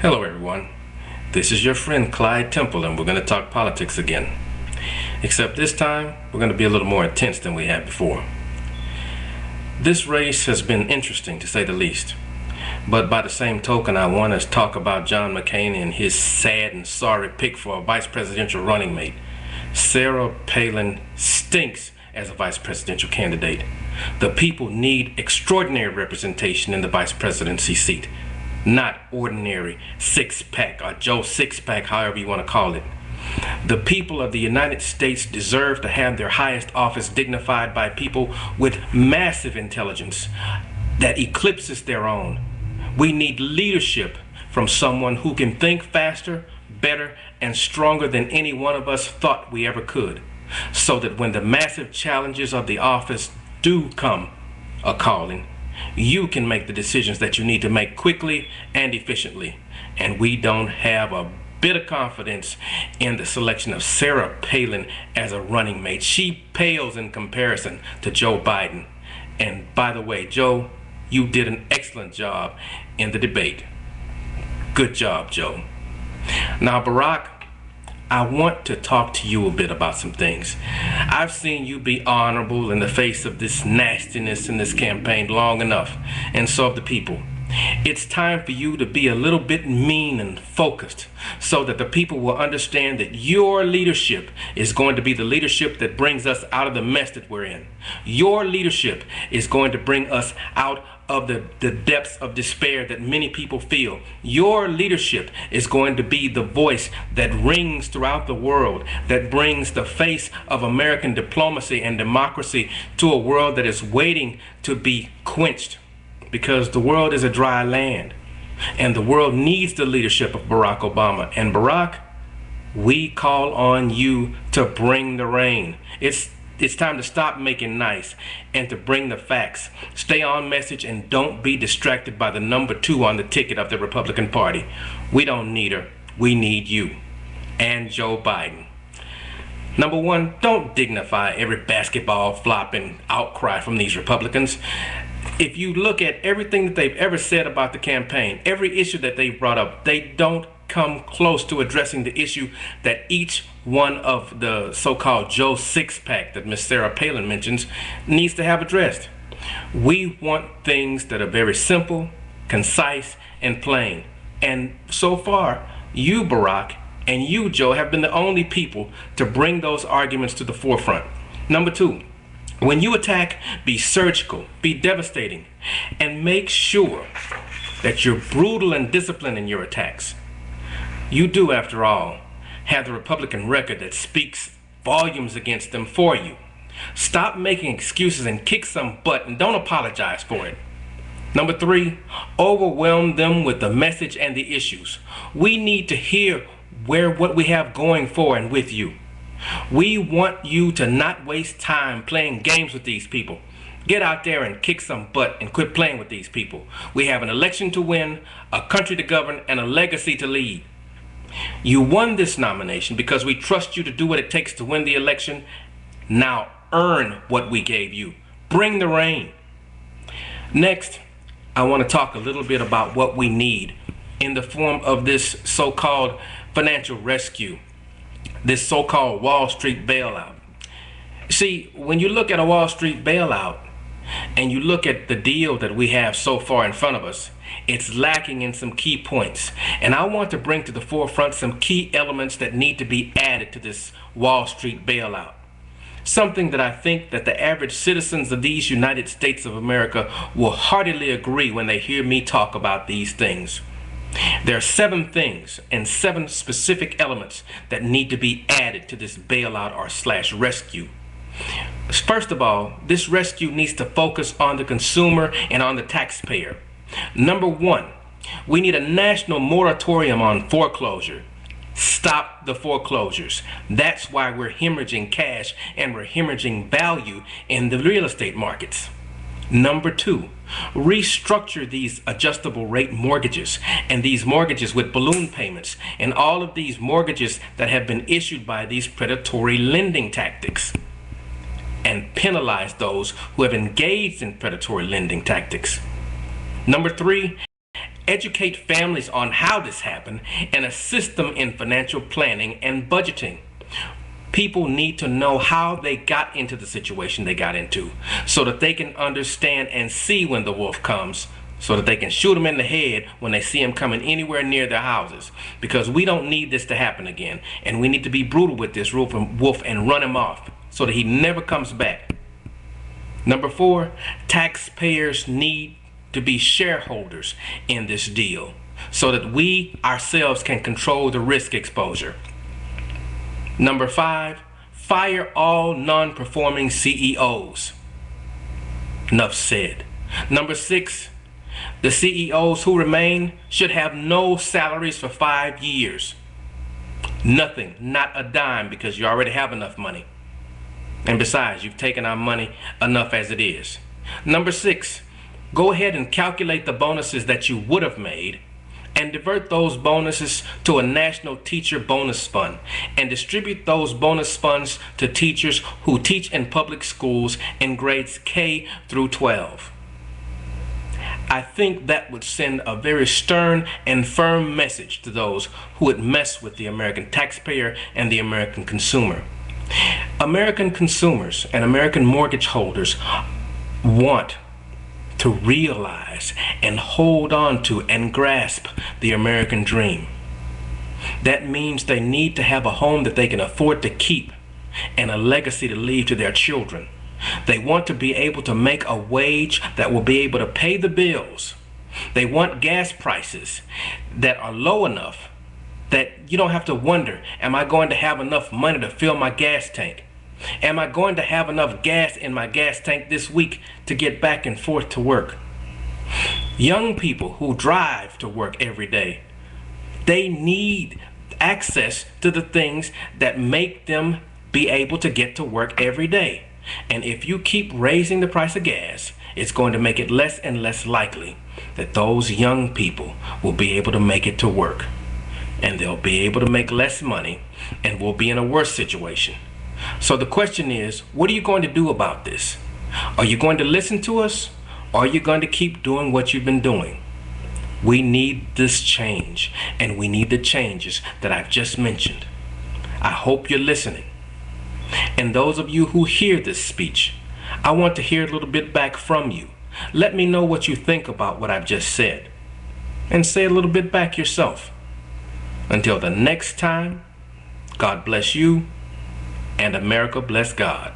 Hello everyone, this is your friend Clyde Temple and we're going to talk politics again. Except this time, we're going to be a little more intense than we had before. This race has been interesting to say the least. But by the same token, I want to talk about John McCain and his sad and sorry pick for a vice presidential running mate. Sarah Palin stinks as a vice presidential candidate. The people need extraordinary representation in the vice presidency seat. Not ordinary six-pack or Joe six-pack, however you want to call it. The people of the United States deserve to have their highest office dignified by people with massive intelligence that eclipses their own. We need leadership from someone who can think faster, better, and stronger than any one of us thought we ever could, so that when the massive challenges of the office do come a-calling, you can make the decisions that you need to make quickly and efficiently. And we don't have a bit of confidence in the selection of Sarah Palin as a running mate. She pales in comparison to Joe Biden. And by the way, Joe, you did an excellent job in the debate. Good job, Joe. Now, Barrack, I want to talk to you a bit about some things. I've seen you be honorable in the face of this nastiness in this campaign long enough, and so have the people. It's time for you to be a little bit mean and focused so that the people will understand that your leadership is going to be the leadership that brings us out of the mess that we're in. Your leadership is going to bring us out of the depths of despair that many people feel. Your leadership is going to be the voice that rings throughout the world, that brings the face of American diplomacy and democracy to a world that is waiting to be quenched, because the world is a dry land and the world needs the leadership of Barrack Obama. And Barrack, we call on you to bring the rain. It's time to stop making nice and to bring the facts. Stay on message and don't be distracted by the number 2 on the ticket of the Republican Party. We don't need her. We need you and Joe Biden. Number 1, don't dignify every basketball flop and outcry from these Republicans. If you look at everything that they've ever said about the campaign, every issue that they've brought up, they don't come close to addressing the issue that each one of the so-called Joe six-pack that Miss Sarah Palin mentions needs to have addressed. We want things that are very simple, concise, and plain. And so far, you, Barrack, and you, Joe, have been the only people to bring those arguments to the forefront. Number 2, when you attack, be surgical, be devastating, and make sure that you're brutal and disciplined in your attacks. You do, after all, have the Republican record that speaks volumes against them for you. Stop making excuses and kick some butt and don't apologize for it. Number 3, overwhelm them with the message and the issues. We need to hear what we have going for and with you. We want you to not waste time playing games with these people. Get out there and kick some butt and quit playing with these people. We have an election to win, a country to govern, and a legacy to lead. You won this nomination because we trust you to do what it takes to win the election. Now earn what we gave you. Bring the rain. Next, I want to talk a little bit about what we need in the form of this so-called financial rescue, this so-called Wall Street bailout. See, when you look at a Wall Street bailout and you look at the deal that we have so far in front of us, it's lacking in some key points. And I want to bring to the forefront some key elements that need to be added to this Wall Street bailout. Something that I think that the average citizens of these United States of America will heartily agree when they hear me talk about these things. There are 7 things and 7 specific elements that need to be added to this bailout or / rescue. First of all, this rescue needs to focus on the consumer and on the taxpayer. Number 1, we need a national moratorium on foreclosure. Stop the foreclosures. That's why we're hemorrhaging cash and we're hemorrhaging value in the real estate markets. Number 2, restructure these adjustable rate mortgages and these mortgages with balloon payments and all of these mortgages that have been issued by these predatory lending tactics, and penalize those who have engaged in predatory lending tactics. Number 3, educate families on how this happened, and assist them in financial planning and budgeting. People need to know how they got into the situation they got into so that they can understand and see when the wolf comes, so that they can shoot him in the head when they see him coming anywhere near their houses. Because we don't need this to happen again, and we need to be brutal with this wolf and run him off so that he never comes back. Number 4, taxpayers need to be shareholders in this deal so that we ourselves can control the risk exposure. Number 5, fire all non-performing CEOs. Enough said. Number 6, the CEOs who remain should have no salaries for 5 years. Nothing, not a dime, because you already have enough money. And besides, you've taken our money enough as it is. Number 6, go ahead and calculate the bonuses that you would have made and divert those bonuses to a national teacher bonus fund and distribute those bonus funds to teachers who teach in public schools in grades K through 12. I think that would send a very stern and firm message to those who would mess with the American taxpayer and the American consumer. American consumers and American mortgage holders want to realize and hold on to and grasp the American dream. That means they need to have a home that they can afford to keep and a legacy to leave to their children. They want to be able to make a wage that will be able to pay the bills. They want gas prices that are low enough that you don't have to wonder, am I going to have enough money to fill my gas tank? Am I going to have enough gas in my gas tank this week to get back and forth to work? Young people who drive to work every day, they need access to the things that make them be able to get to work every day. And if you keep raising the price of gas, it's going to make it less and less likely that those young people will be able to make it to work. And they'll be able to make less money and will be in a worse situation. So the question is, what are you going to do about this? Are you going to listen to us, or are you going to keep doing what you've been doing? We need this change, and we need the changes that I've just mentioned. I hope you're listening. And those of you who hear this speech, I want to hear a little bit back from you. Let me know what you think about what I've just said. And say a little bit back yourself. Until the next time, God bless you, and America bless God.